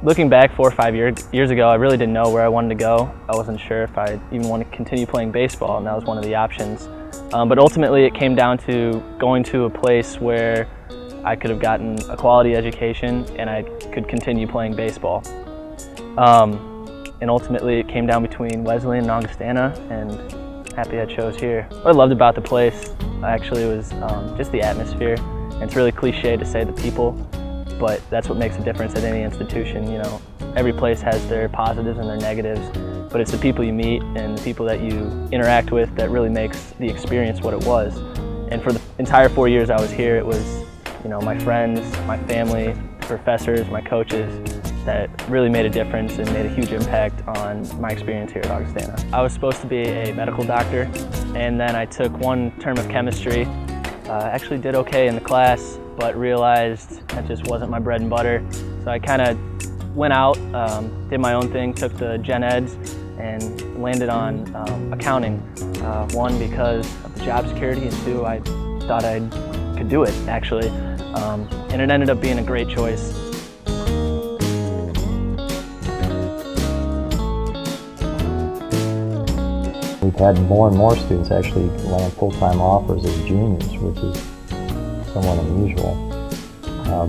Looking back 4 or 5 years ago, I really didn't know where I wanted to go. I wasn't sure if I even wanted to continue playing baseball, and that was one of the options. But ultimately it came down to going to a place where I could have gotten a quality education and I could continue playing baseball. And ultimately it came down between Wesleyan and Augustana, and happy I chose here. What I loved about the place actually was just the atmosphere. And it's really cliche to say the people, but that's what makes a difference at any institution. You know, every place has their positives and their negatives, but it's the people you meet and the people that you interact with that really makes the experience what it was. And for the entire 4 years I was here, it was, you know, my friends, my family, professors, my coaches that really made a difference and made a huge impact on my experience here at Augustana. I was supposed to be a medical doctor, and then I took one term of chemistry. Actually did okay in the class, but realized that just wasn't my bread and butter. So I kind of went out, did my own thing, took the gen eds, and landed on accounting. One, because of the job security, and two, I thought I could do it, actually. And it ended up being a great choice. We've had more and more students actually land full-time offers as juniors, which is somewhat unusual.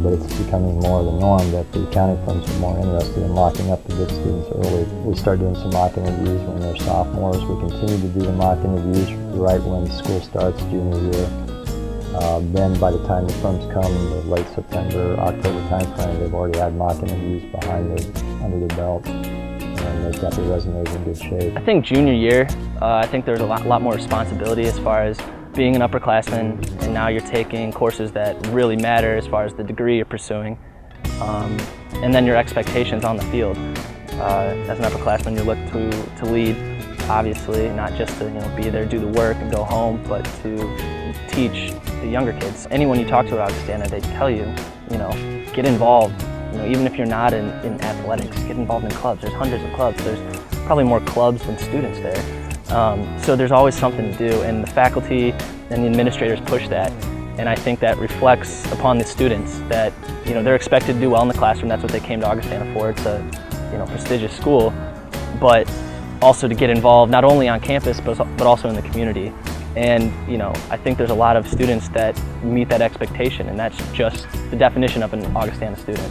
But it's becoming more the norm that the accounting firms are more interested in locking up the good students early. We start doing some mock interviews when they're sophomores. We continue to do the mock interviews right when school starts junior year. Then by the time the firms come in the late September, October timeframe, they've already had mock interviews under their belt, and they've got their resumes in good shape. I think junior year, I think there's a lot more responsibility as far as being an upperclassman, and now you're taking courses that really matter as far as the degree you're pursuing, and then your expectations on the field. As an upperclassman, you look to lead, obviously, not just to be there, do the work, and go home, but to teach the younger kids. Anyone you talk to at Augustana, they tell you, get involved. Even if you're not in athletics, get involved in clubs. There's hundreds of clubs. There's probably more clubs than students there. So there's always something to do, and the faculty and the administrators push that. And I think that reflects upon the students that they're expected to do well in the classroom. That's what they came to Augustana for. It's a prestigious school, but also to get involved not only on campus but also in the community. And I think there's a lot of students that meet that expectation, and that's just the definition of an Augustana student.